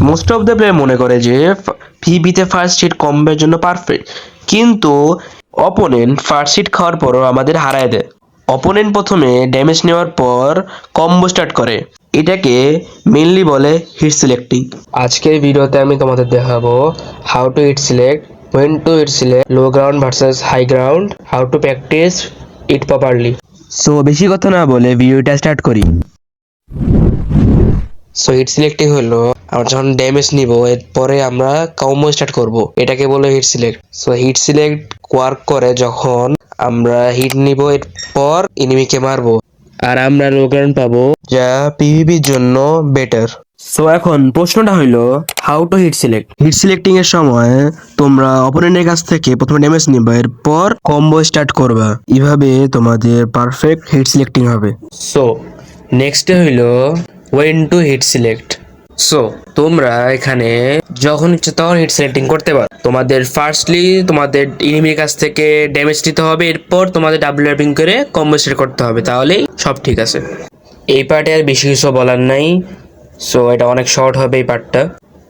Most of the player মনে করে যে পিভিতে ফার্স্ট হিট কম্বের জন্য পারফেক্ট, কিন্তু অপোনেন্ট ফার্স্ট হিট খাওয়ার পরও আমাদের হারায় দেয়। অপোনেন্ট প্রথমে ড্যামেজ নেওয়ার পর কম্বো স্টার্ট করে, এটাকে মেইনলি বলে হিট সিলেক্টিং। আজকের ভিডিওতে আমি তোমাদের দেখাবো how to hit select, when to hit select low ground versus high ground, how to practice it properly. So বেশি কথা না বলে ভিডিওটা স্টার্ট করি। সো হিট সিলেক্টিং হলো আমরা যখন ড্যামেজ নিব এরপরে আমরা কম্বো স্টার্ট করব, এটাকে বলে hit select. So hit select work করে যখন আমরা হিট নিব এরপর এনিমিকে মারবো আর আমরা লো গ্রাউন্ড পাবো, যা পিভিপির জন্য বেটার। সো এখন প্রশ্নটা হইলো how to hit select. Hit selecting এর সময় তোমরা অপোনেন্টের কাছ থেকে প্রথমে ড্যামেজ নিবা, এরপর কম্বো স্টার্ট করবা, এভাবে তোমাদের পারফেক্ট হিট সিলেক্টিং হবে। সো নেক্সট হইলো when to hit select. So তোমরা এখানে যখন ইচ্ছে তখন হিট সিলেক্টিং করতে পারো। তোমাদের ফার্স্টলি তোমাদের এনিমির কাছ থেকে ড্যামেজ নিতে হবে, এরপর তোমাদের ডাবল র্যাপিং করে কম্বো স্টার্ট করতে হবে, তাহলেই সব ঠিক আছে। এই পার্টে আর বেশি কিছু বলার নাই, সো এটা অনেক শর্ট হবে এই পার্টটা।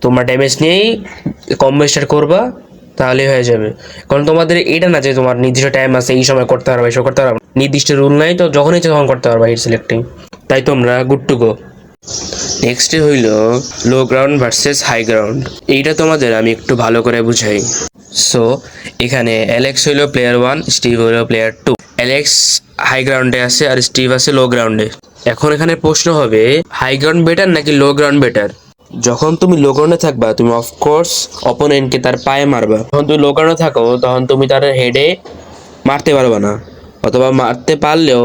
তোমরা ড্যামেজ নিয়েই কম্বো স্টার্ট করবা, তাহলেই হয়ে যাবে। কারণ তোমাদের এটা না যে তোমার নির্দিষ্ট টাইম আছে এই সময় করতে পারবা, এসব করতে পারবা, নির্দিষ্ট রুল নাই, তো যখন ইচ্ছে তখন করতে পারবা হিট সিলেক্টিং, তাই তোমরা গুড টু গো। নেক্সট হইল লো গ্রাউন্ড ভার্সেস হাই গ্রাউন্ড। এইটা তোমাদের আমি একটু ভালো করে বুঝাই। সো এখানে অ্যালেক্স হইল প্লেয়ার 1, স্টিভ হইল প্লেয়ার 2। অ্যালেক্স হাই গ্রাউন্ডে আছে আর স্টিভ আছে লো গ্রাউন্ডে। এখন এখানে প্রশ্ন হবে হাই গ্রাউন্ড বেটার নাকি লো গ্রাউন্ড বেটার। যখন তুমি লো গ্রাউন্ডে থাকবা তুমি অফকোর্স অপোনেন্টকে তার পায়ে মারবা। যখন তুমি লো গ্রাউন্ডে থাকো তখন তুমি তার হেডে মারতে পারবা না, অথবা মারতে পারলেও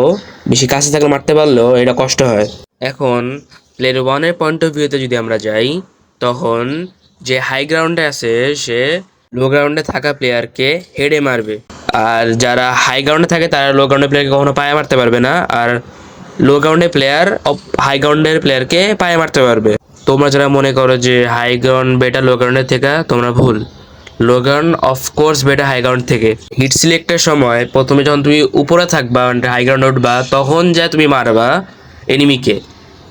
বেশি কাছে থাকলে মারতে পারলেও এটা কষ্ট হয়। এখন প্লেয়ার 1-এর পয়েন্ট অফ ভিউতে যদি আমরা যাই, তখন যে হাই গ্রাউন্ডে আছে সে লো গ্রাউন্ডে থাকা প্লেয়ারকে হেডে মারবে, আর যারা হাই গ্রাউন্ডে থাকে তারা লো গ্রাউন্ডের প্লেয়ারকে কখনো পায়ে মারতে পারবে না, আর লো গ্রাউন্ডের প্লেয়ার হাই গ্রাউন্ডের প্লেয়ারকে পায়ে মারতে পারবে। তোমরা যারা মনে করো যে হাই গ্রাউন্ড বেটার লো গ্রাউন্ডের থেকে, তোমরা ভুল। Low ground of course better high ground থেকে। হিট সিলেক্টের সময় প্রথমে যখন তুমি উপরে থাকবা হাই গ্রাউন্ড উঠবা, তখন যা তুমি মারবা এনিমিকে,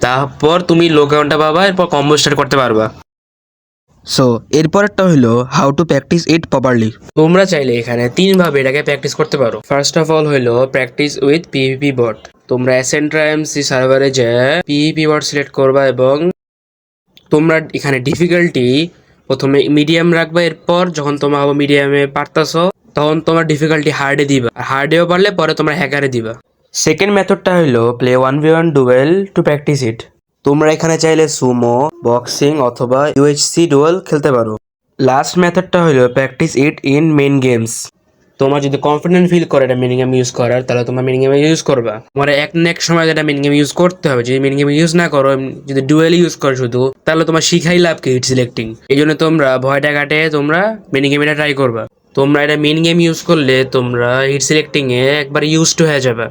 তারপর তুমি লো গ্রাউন্ডটা পাবা, এরপর কম্বো স্টার্ট করতে পারবা। সো এরপরেরটা হলো how to practice it properly. তোমরা চাইলে এখানে 3 ভাবে এটাকে প্র্যাকটিস করতে পারো। ফার্স্ট অফ অল হলো প্র্যাকটিস উইথ পিভিপি বট। তোমরা এসেন্ট্রা এমসি সার্ভারে যে পিভিপি বট সিলেক্ট করবা এবং তোমরা এখানে ডিফিকাল্টি প্রথমে মিডিয়াম রাখবা, এরপর যখন তোমরা মিডিয়ামে পারতাছো তখন তোমার ডিফিকাল্টি হার্ডে দিবা, আর হার্ডেও পারলে পরে তোমরা হ্যাকারে দিবা। সেকেন্ড মেথডটা হলো play 1v1 duel to practice it. তোমরা এখানে চাইলে সুমো, বক্সিং অথবা ইউএইচসি ডুয়েল খেলতে পারো। লাস্ট মেথডটা হলো practice it in main games. তোমার যদি কনফিডেন্ট ফিল করে এটা মিনি গেম ইউজ করার, তাহলে তোমার মিনি গেমে ইউজ করবা। তোমার এক সময় যেটা মিনি গেম ইউজ করতে হবে, যদি মিনি গেম ইউজ না করো, যদি ডুয়েল ইউজ করো শুধু, তাহলে তোমার শিখাই লাভ কি হিট সিলেক্টিং। এই জন্য তোমরা ভয়টা কাটে তোমরা মিনি গেম এটা ট্রাই করবা। তোমরা এটা মেইন গেম ইউজ করলে তোমরা হিট সিলেক্টিং এ একবার ইউজ টু হয়ে যাবে।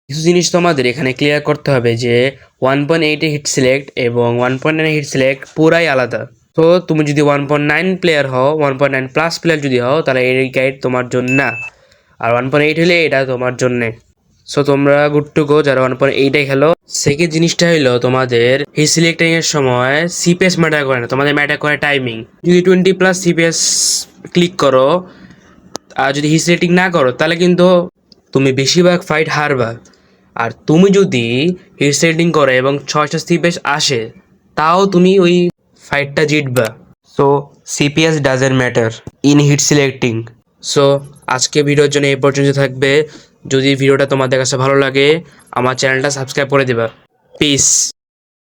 কিছু জিনিস তোমাদের এখানে ক্লিয়ার করতে হবে যে 1.8 হিট সিলেক্ট এবং 1.9 হিট সিলেক্ট পুরাই আলাদা। তো তুমি যদি 1.9 প্লেয়ার হও, 1.9 প্লাস প্লেয়ার যদি হও, তাহলে এই গাইড তোমার জন্য না, আর 1.8 হলে এটা তোমার জন্যে। সো তোমরা গুড টু গো যারা 1.8 খেলো। সেকেন্ড জিনিসটা হলো তোমাদের হিট সিলেক্টিং এর সময় সিপিএস ম্যাটার করে না, তোমাদের ম্যাটার করে টাইমিং। যদি 20+ সিপিএস ক্লিক করো আর যদি হিট সিলেক্টিং না করো, তাহলে কিন্তু তুমি বেশিরভাগ ফাইট হারবা। আর তুমি যদি হিট সিলেক্টিং করো এবং 6টা সিপিএস আসে, তাও তুমি ওই ফাইটটা জিতবা। So CPS doesn't matter in hit selecting. So আজকে ভিডিওর জন্য এই পর্যন্ত থাকবে। যদি ভিডিওটা তোমাদের কাছে ভালো লাগে, আমার চ্যানেলটা সাবস্ক্রাইব করে দিবা। পিস।